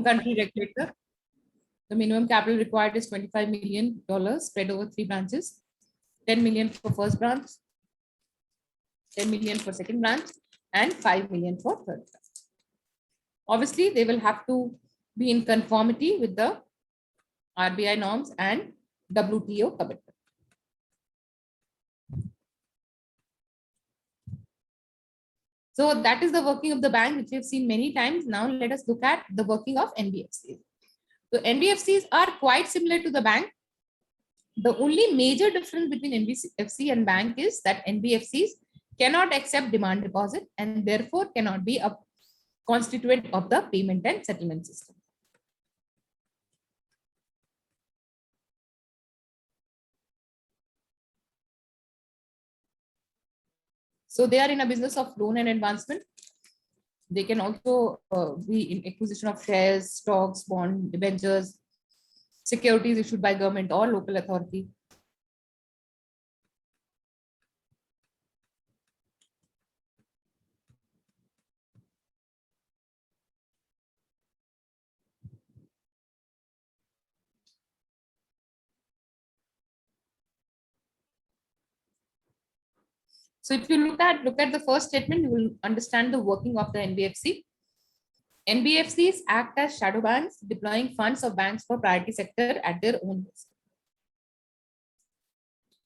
country regulator. The minimum capital required is $25 million spread over 3 branches, 10 million for first branch, 10 million for second branch, and 5 million for third branch. Obviously, they will have to be in conformity with the RBI norms and WTO commitment. So that is the working of the bank, which we've seen many times. Now let us look at the working of NBFCs. So NBFCs are quite similar to the bank. The only major difference between NBFC and bank is that NBFCs cannot accept demand deposit and therefore cannot be a constituent of the payment and settlement system. So they are in a business of loan and advancement. They can also be in acquisition of shares, stocks, bond, debentures, securities issued by government or local authority. So if you look at the first statement, you will understand the working of the NBFC. NBFCs act as shadow banks, deploying funds of banks for priority sector at their own risk.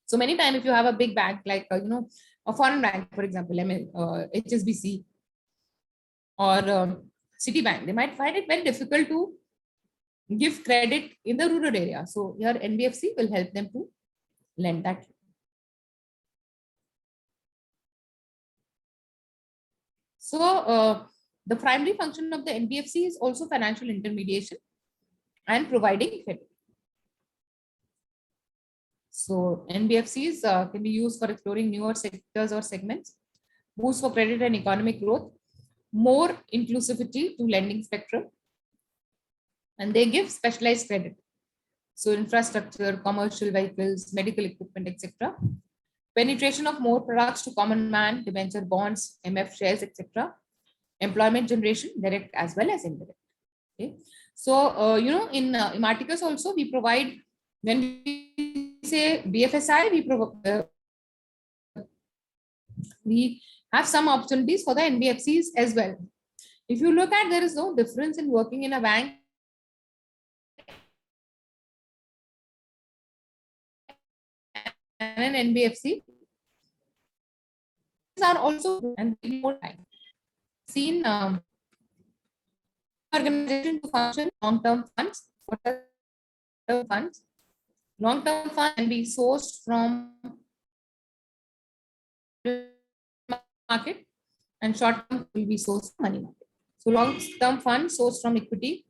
So many times, if you have a big bank like a foreign bank, for example, HSBC or Citibank, they might find it very difficult to give credit in the rural area. So your NBFC will help them to lend that. So the primary function of the NBFC is also financial intermediation and providing credit. So NBFCs can be used for exploring newer sectors or segments, boost for credit and economic growth, more inclusivity to lending spectrum, and they give specialized credit. So infrastructure, commercial vehicles, medical equipment, etc. Penetration of more products to common man, debenture bonds, MF shares, etc. Employment generation, direct as well as indirect. Okay. So, in Imarticus also we provide, when we say BFSI, we have some opportunities for the NBFCs as well. If you look at, there is no difference in working in a bank and an NBFC. These are also and more time. Seen organization to function long-term funds. What are funds? Long-term funds can be sourced from market and short-term will be sourced from money market. So long-term funds sourced from equity,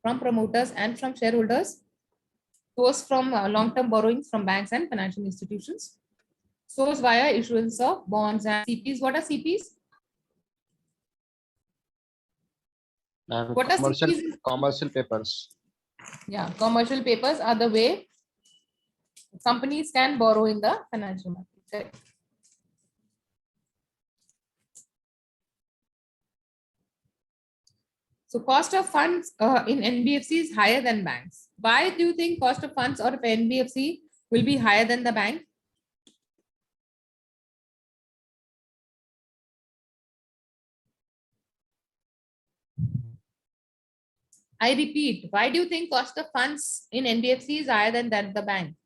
from promoters and from shareholders, sourced from long-term borrowings from banks and financial institutions, sourced via issuance of bonds and CPs. What are CPs? What are commercial papers? Yeah, commercial papers are the way companies can borrow in the financial market. Correct. So cost of funds in NBFC is higher than banks. Why do you think cost of funds or NBFC will be higher than the bank? I repeat, why do you think cost of funds in NBFC is higher than that the bank?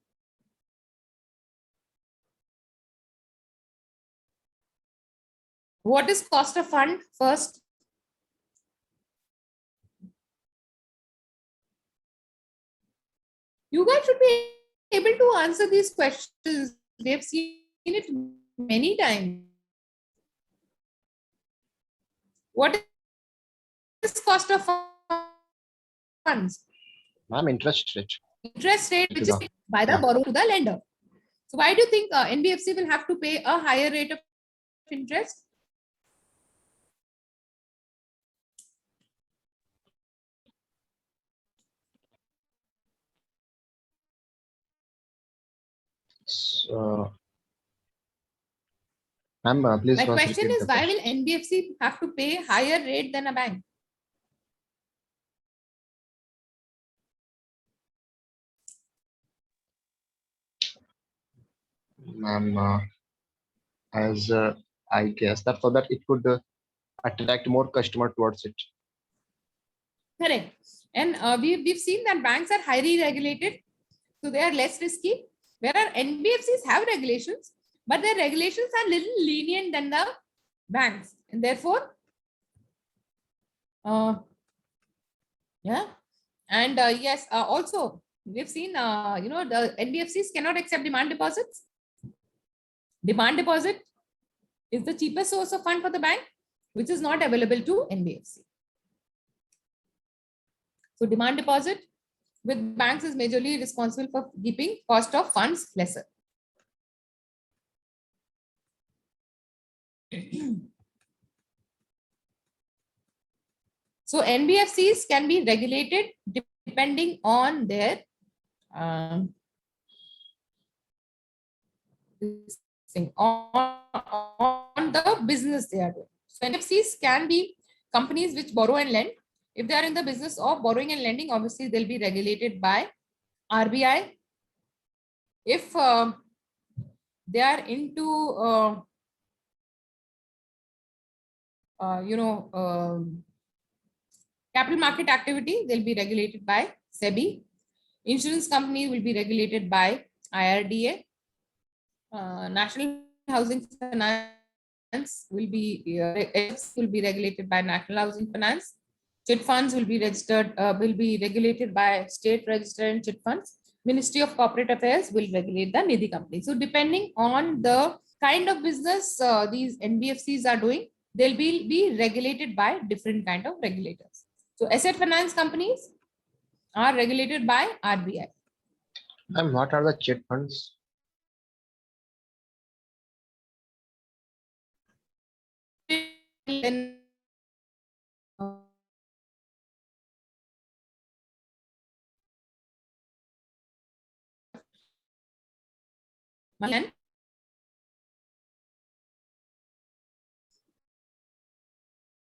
What is cost of fund first? You guys should be able to answer these questions. We have seen it many times. What is cost of funds? Ma'am, interest rate. Interest rate, which is by the borrower to the lender. So why do you think NBFC will have to pay a higher rate of interest? So, ma'am, please. My question is, why will NBFC have to pay higher rate than a bank? Ma'am, as I guess that so that it could attract more customer towards it. Correct. And we've seen that banks are highly regulated, so they are less risky. Whereas NBFCs have regulations, but their regulations are little lenient than the banks, and therefore, yeah. And yes, also we've seen, the NBFCs cannot accept demand deposits. Demand deposit is the cheapest source of fund for the bank, which is not available to NBFC. So demand deposit with banks is majorly responsible for keeping cost of funds lesser. So NBFCs can be regulated depending on their on the business they are doing. So NBFCs can be companies which borrow and lend. If they are in the business of borrowing and lending, obviously they'll be regulated by RBI. If they are into capital market activity, they'll be regulated by SEBI. Insurance company will be regulated by IRDA. National Housing Finance will be regulated by National Housing Finance. Chit funds will be regulated by state registered chit funds. Ministry of Corporate Affairs will regulate the Nidhi company. So depending on the kind of business these NBFCs are doing, they'll be regulated by different kind of regulators. So asset finance companies are regulated by RBI. And what are the chit funds?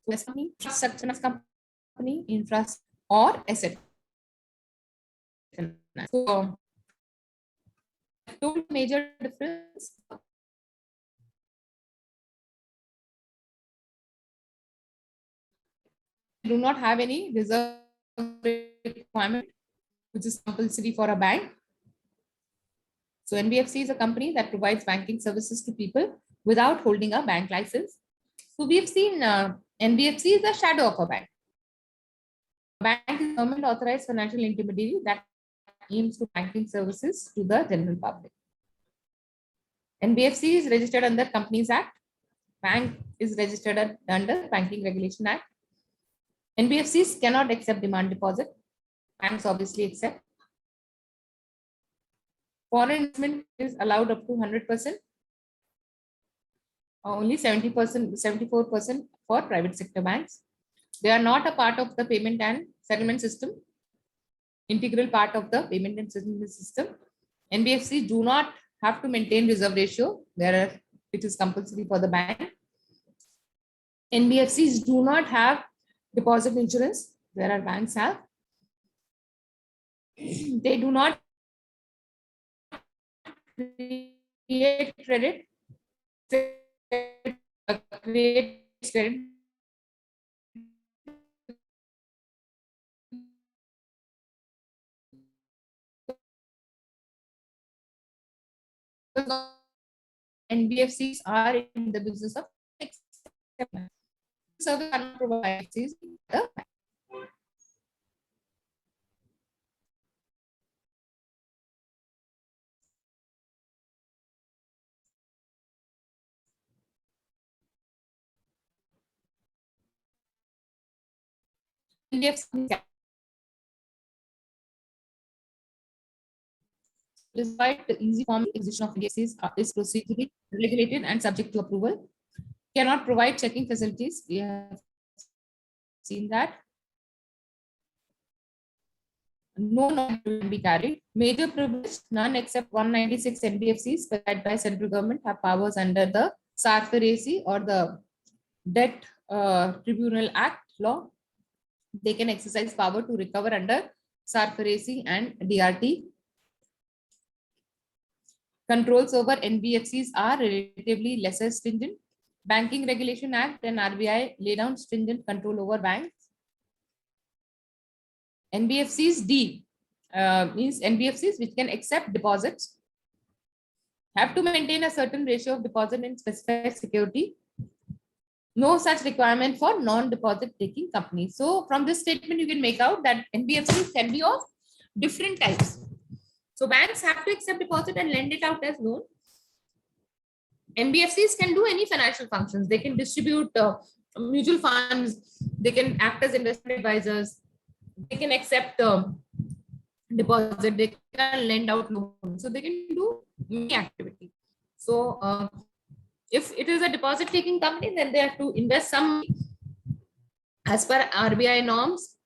Infrastructure company, infrastructure or asset. So, two major difference. Do not have any reserve requirement, which is compulsory for a bank. So NBFC is a company that provides banking services to people without holding a bank license. So we've seen NBFC is a shadow of a bank. A bank is a government authorized financial intermediary that aims to banking services to the general public. NBFC is registered under Companies Act. Bank is registered under Banking Regulation Act. NBFCs cannot accept demand deposit. Banks obviously accept. Foreign investment is allowed up to 100%. Only 70%, 74% for private sector banks. They are not a part of the payment and settlement system, integral part of the payment and settlement system. NBFCs do not have to maintain reserve ratio, where it is compulsory for the bank. NBFCs do not have deposit insurance, whereas banks have. They do not create credit, create credit NBFCs are in the business of service providers. NBFC despite the easy form acquisition of NBFCs is procedurally regulated and subject to approval. Cannot provide checking facilities. We have seen that. No note will be carried. Major privilege, none except 196 NBFCs specified by central government have powers under the SARFAESI or the Debt Tribunal Act law. They can exercise power to recover under SARFAESI and DRT. controls over NBFCs are relatively lesser stringent. Banking Regulation Act and RBI lay down stringent control over banks. NBFCs D means NBFCs which can accept deposits have to maintain a certain ratio of deposit in specified security. No such requirement for non-deposit taking companies. So from this statement, you can make out that NBFCs can be of different types. So banks have to accept deposit and lend it out as loan. NBFCs can do any financial functions. They can distribute mutual funds. They can act as investment advisors. They can accept deposit. They can lend out loans. So they can do many activity. So if it is a deposit taking company, then they have to invest some as per RBI norms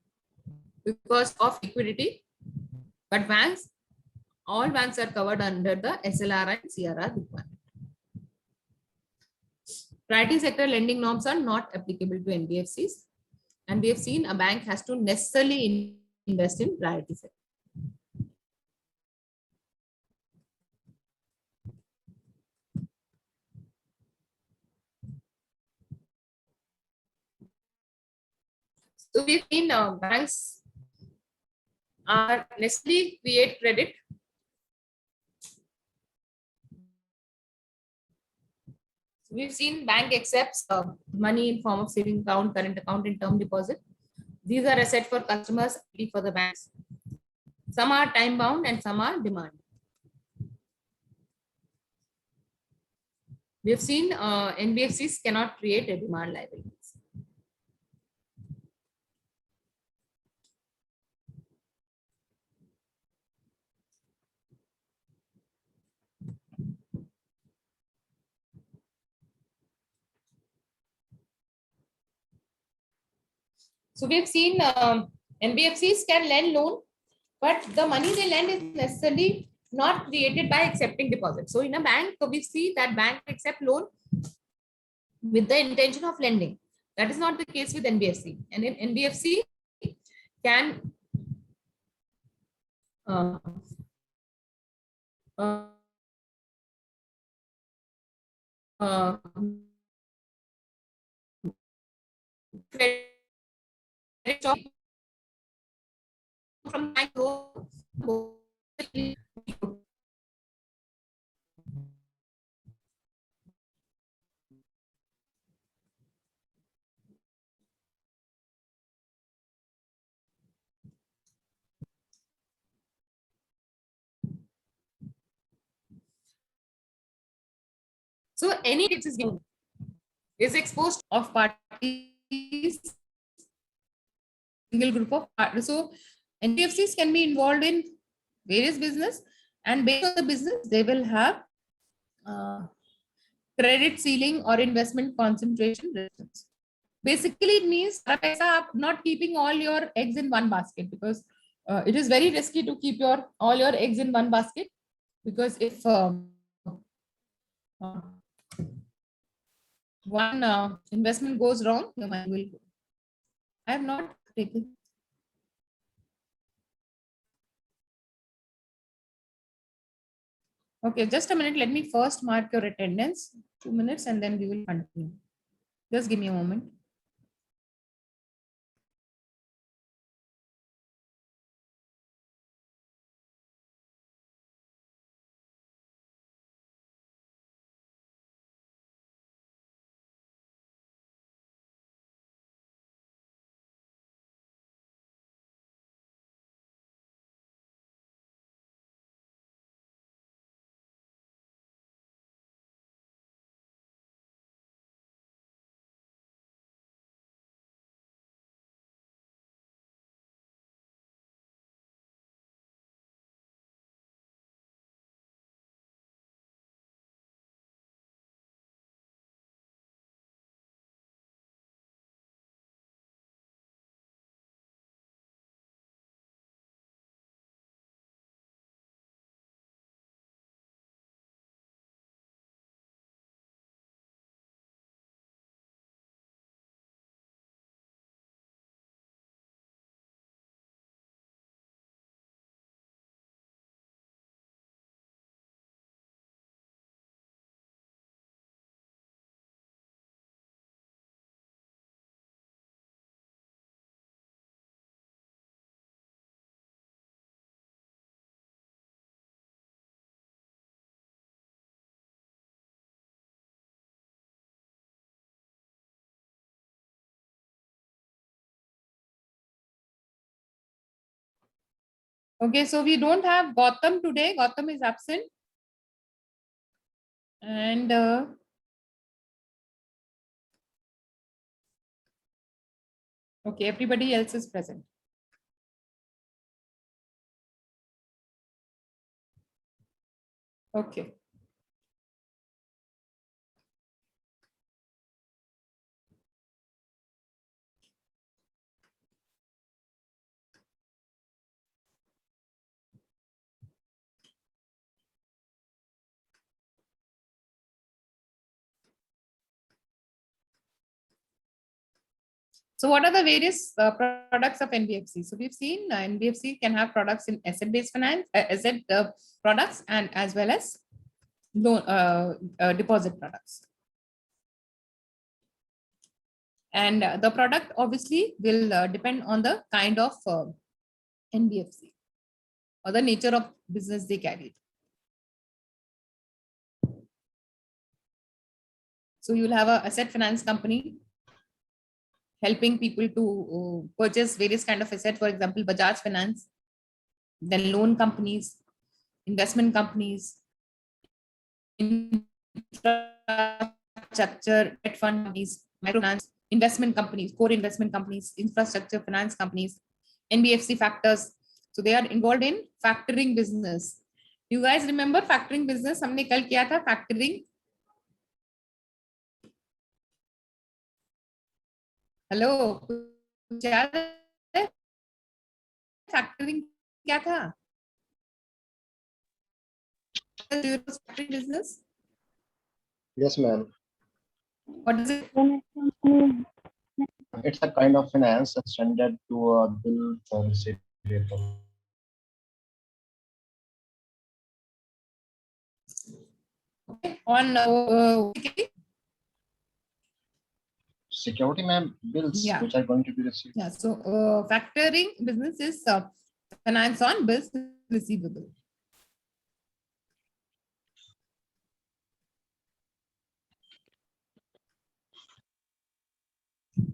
because of liquidity. But banks, all banks are covered under the SLR and CRR requirement. Priority sector lending norms are not applicable to NBFCs. And we have seen a bank has to necessarily invest in priority sector. So we've seen banks are necessarily create credit. We've seen bank accepts money in form of saving account, current account, and term deposit. These are assets for customers, for the banks. Some are time bound and some are demand. We have seen NBFCs cannot create a demand liabilities. So we have seen NBFCs can lend loan, but the money they lend is necessarily not created by accepting deposits. So in a bank, we see that bank accept loan with the intention of lending. That is not the case with NBFC. And in NBFC can uh, uh, uh, from bank. So any is exposed of parties, single group of partners. So NBFCs can be involved in various business, and based on the business, they will have credit ceiling or investment concentration restrictions. Basically, it means not keeping all your eggs in one basket, because it is very risky to keep all your eggs in one basket, because if one investment goes wrong, your money will go. I have not taken. Okay, just a minute. Let me first mark your attendance. 2 minutes, and then we will continue. Just give me a moment. Okay, so we don't have Gautam today. Gautam is absent. And okay, everybody else is present. Okay. So what are the various products of NBFC? So we've seen NBFC can have products in asset-based finance, asset products, and as well as loan deposit products. And the product obviously will depend on the kind of NBFC or the nature of business they carry. So you'll have a asset finance company helping people to purchase various kind of assets, for example, Bajaj Finance, then loan companies, investment companies, infrastructure, debt fund companies, microfinance, investment companies, core investment companies, infrastructure finance companies, NBFC factors. So they are involved in factoring business. You guys remember factoring business? हमने कल किया था factoring. Hello. Factoring क्या था? Factoring business. Yes, ma'am. What is it? It's a kind of finance extended to a bill for receipt vehicle. Okay. On Security, ma'am, bills Yeah. which are going to be received. Yeah, so factoring business is finance on bills receivable.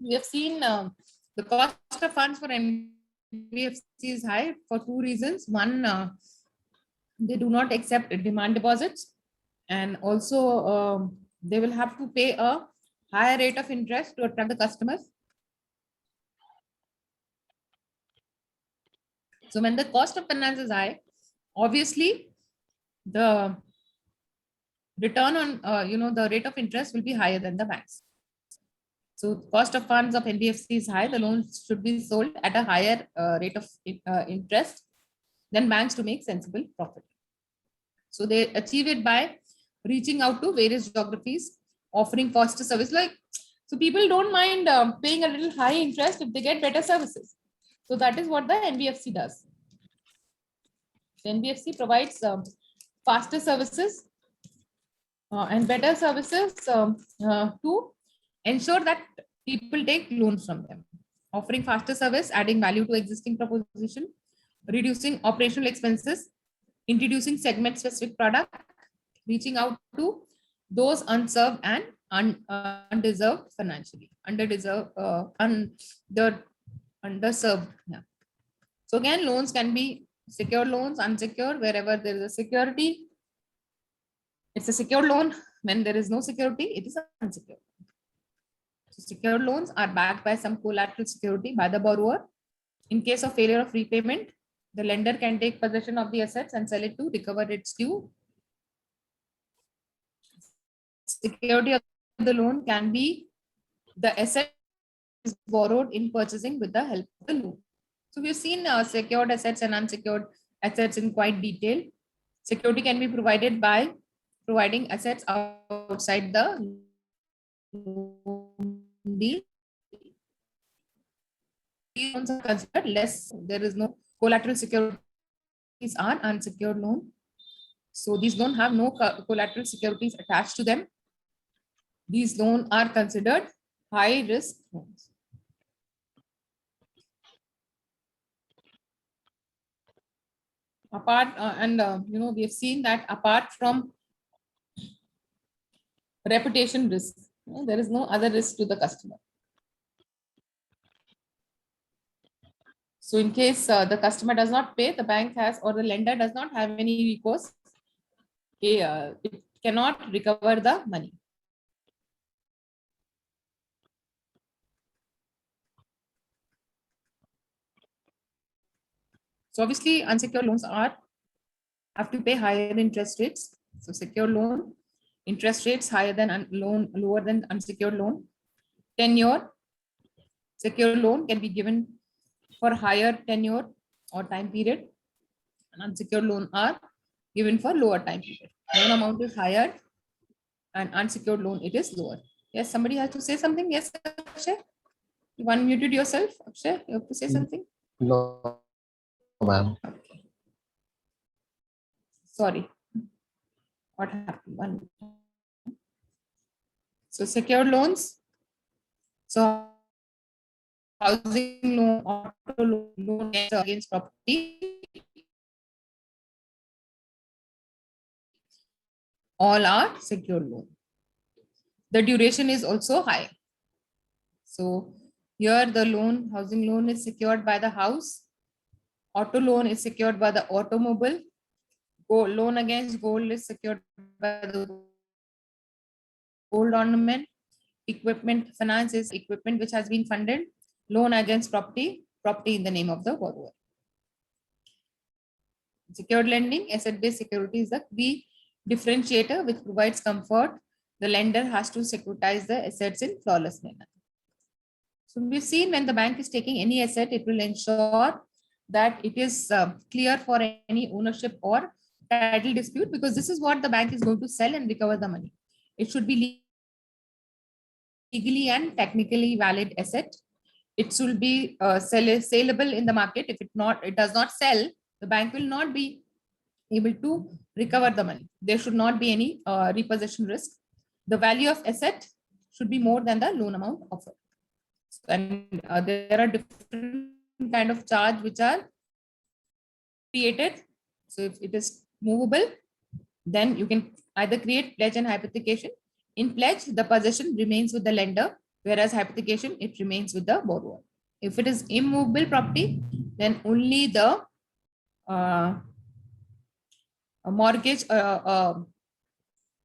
We have seen the cost of funds for NBFC is high for two reasons. One, they do not accept demand deposits, and also they will have to pay a higher rate of interest to attract the customers. So when the cost of finance is high, obviously the return on the rate of interest will be higher than the banks. So cost of funds of NBFC is high. The loans should be sold at a higher rate of interest than banks to make sensible profit. So they achieve it by reaching out to various geographies, offering faster service. So people don't mind paying a little high interest if they get better services. So that is what the NBFC does. The NBFC provides faster services and better services to ensure that people take loans from them, offering faster service, adding value to existing proposition, reducing operational expenses, introducing segment specific product, reaching out to those unserved and undeserved financially, underserved. Yeah. So again, loans can be secured loans, unsecured, wherever there is a security. It's a secured loan. When there is no security, it is unsecured. So secured loans are backed by some collateral security by the borrower. In case of failure of repayment, the lender can take possession of the assets and sell it to recover its due. Security of the loan can be the asset borrowed in purchasing with the help of the loan. So we've seen secured assets and unsecured assets in quite detail. Security can be provided by providing assets outside the deal. These loans are considered less. There is no collateral security. These are unsecured loan. So these don't have no collateral securities attached to them. These loans are considered high risk loans. Apart we have seen that apart from reputation risk, there is no other risk to the customer. So in case the customer does not pay, the bank has or the lender does not have any recourse, it cannot recover the money. So obviously unsecured loans have to pay higher interest rates. So secured loan, interest rates higher than lower than unsecured loan. Tenure, secured loan can be given for higher tenure or time period, and unsecured loan are given for lower time period. Loan amount is higher and unsecured loan it is lower. Yes, somebody has to say something. Yes, Akshay, you unmuted yourself. Akshay, you have to say something. No, ma'am. Okay. Sorry, what happened? So secured loans, so housing loan, auto loan against property, all are secured loan. The duration is also high. So here the loan, housing loan is secured by the house. Auto loan is secured by the automobile. Gold loan against gold is secured by the gold ornament. Equipment finance is equipment which has been funded. Loan against property, property in the name of the borrower. Secured lending, asset-based security is the key differentiator which provides comfort. The lender has to securitize the assets in flawless manner. So we've seen when the bank is taking any asset, it will ensure that it is clear for any ownership or title dispute, because this is what the bank is going to sell and recover the money. It should be legally and technically valid asset. It should be saleable in the market. If it does not sell, the bank will not be able to recover the money. There should not be any repossession risk. The value of asset should be more than the loan amount offered. And there are different kind of charge which are created. So if it is movable, then you can either create pledge and hypothecation. In pledge, the possession remains with the lender, whereas hypothecation, it remains with the borrower. If it is immovable property, then only the mortgage,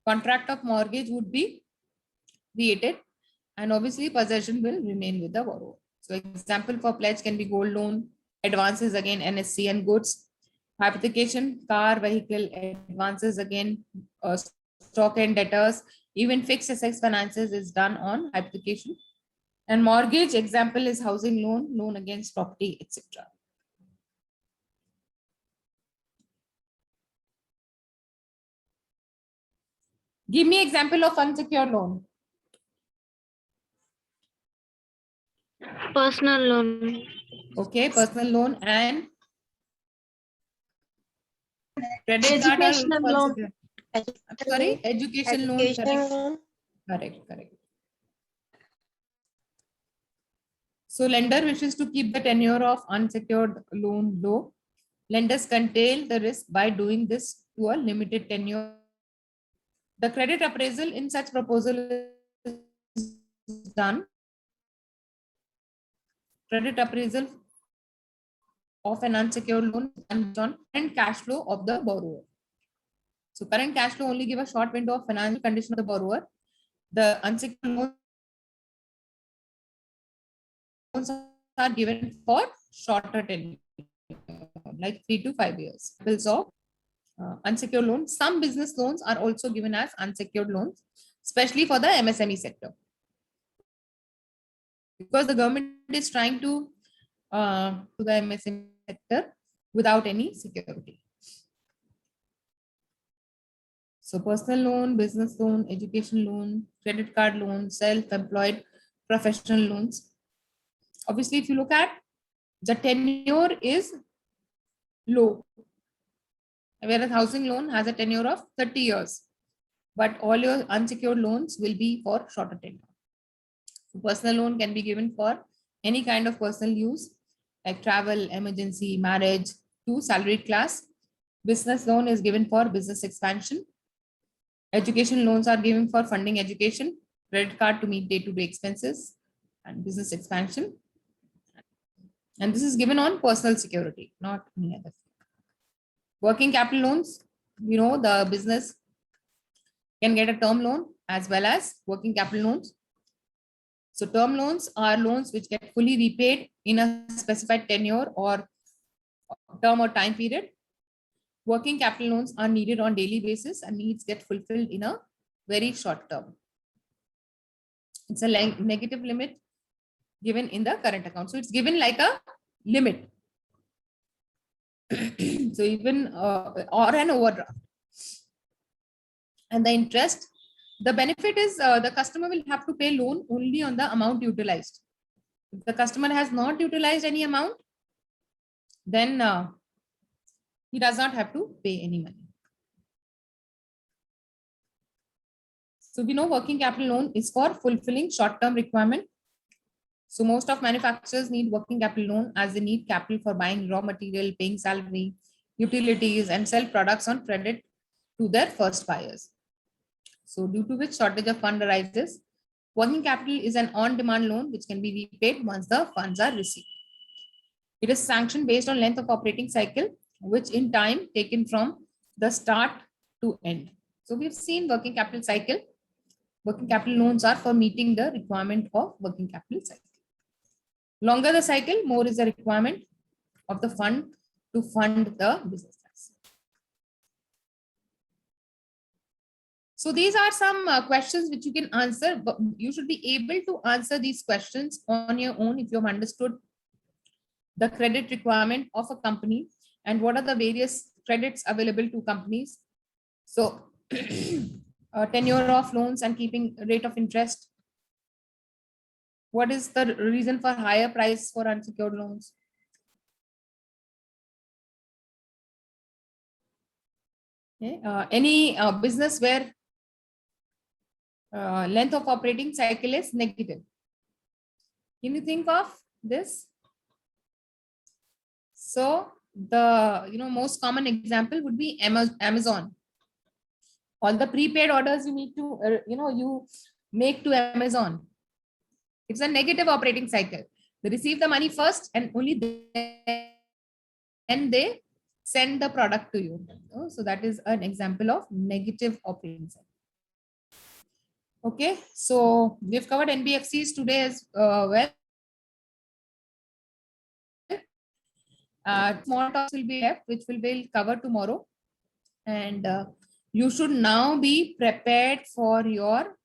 contract of mortgage would be created, and obviously possession will remain with the borrower. So example for pledge can be gold loan, advances again NSC and goods, hypothecation, car, vehicle, advances again stock and debtors, even fixed assets finances is done on hypothecation. And mortgage example is housing loan, loan against property, etc. Give me example of unsecured loan. Personal loan. Okay, personal loan and credit card are Educational also loan. unsecured. Sorry, education loan. Education Correct. Correct. So lender wishes to keep the tenure of unsecured loan low. Lenders contain the risk by doing this to a limited tenure. The credit appraisal in such proposal is done. Credit appraisal of an unsecured loan and on current cash flow of the borrower. So current cash flow only give a short window of financial condition of the borrower. The unsecured loans are given for shorter tenure, like 3 to 5 years. Bills of unsecured loans. Some business loans are also given as unsecured loans, especially for the MSME sector, because the government is trying to the MSME sector without any security. So personal loan, business loan, education loan, credit card loan, self-employed professional loans. Obviously, if you look at the tenure is low, whereas housing loan has a tenure of 30 years, but all your unsecured loans will be for shorter tenure. So personal loan can be given for any kind of personal use like travel, emergency, marriage, to salaried class. Business loan is given for business expansion. Education loans are given for funding education, credit card to meet day-to-day expenses, and business expansion. And this is given on personal security, not any other. Working capital loans, you know, the business can get a term loan as well as working capital loans. So term loans are loans which get fully repaid in a specified tenure or term or time period. Working capital loans are needed on daily basis and needs get fulfilled in a very short term. It's a negative limit given in the current account. So it's given like a limit. So even or an overdraft. And the interest, the benefit is the customer will have to pay loan only on the amount utilized. If the customer has not utilized any amount, then he does not have to pay any money. So we know working capital loan is for fulfilling short-term requirement. So most of manufacturers need working capital loan as they need capital for buying raw material, paying salary, utilities, and sell products on credit to their first buyers. So due to which shortage of fund arises, working capital is an on-demand loan which can be repaid once the funds are received. It is sanctioned based on length of operating cycle, which in time taken from the start to end. So we've seen working capital cycle. Working capital loans are for meeting the requirement of working capital cycle. Longer the cycle, more is the requirement of the fund to fund the business. So these are some questions which you can answer, but you should be able to answer these questions on your own if you have understood the credit requirement of a company and what are the various credits available to companies. So tenure of loans and keeping rate of interest. What is the reason for higher price for unsecured loans? Okay. Any business where length of operating cycle is negative. Can you think of this? So the most common example would be Amazon. All the prepaid orders you need to you make to Amazon. It's a negative operating cycle. They receive the money first and only then they send the product to you. So that is an example of negative operating cycle. Okay, so we've covered NBFCs today as well. Small talks will be left, which we will cover tomorrow. And you should now be prepared for your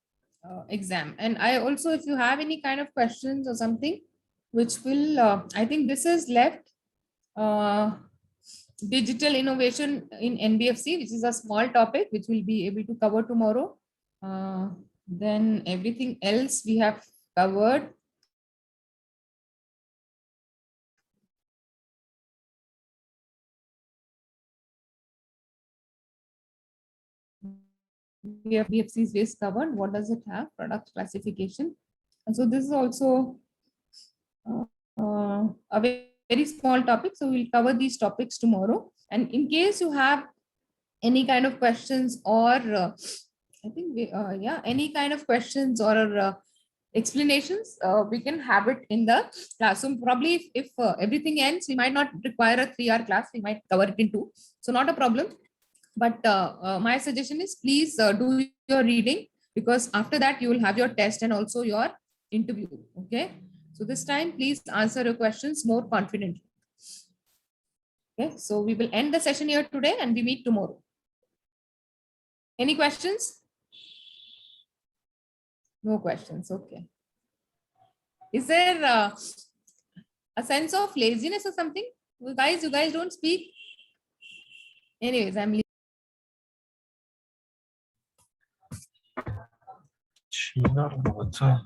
exam. And I also, if you have any kind of questions or something, which will, I think this is left, digital innovation in NBFC, which is a small topic, which we'll be able to cover tomorrow. Then everything else we have covered. We have BFC's waste covered. What does it have? Product classification. And so this is also a very small topic. So we'll cover these topics tomorrow. And in case you have any kind of questions or I think any kind of questions or explanations, we can have it in the class. So probably if everything ends, we might not require a 3-hour class. We might cover it in 2. So not a problem. But my suggestion is please do your reading, because after that you will have your test and also your interview. Okay. So this time, please answer your questions more confidently. Okay. So we will end the session here today and we meet tomorrow. Any questions? No questions. Okay. Is there a sense of laziness or something? You guys don't speak. Anyways, I'm leaving. China, what's up?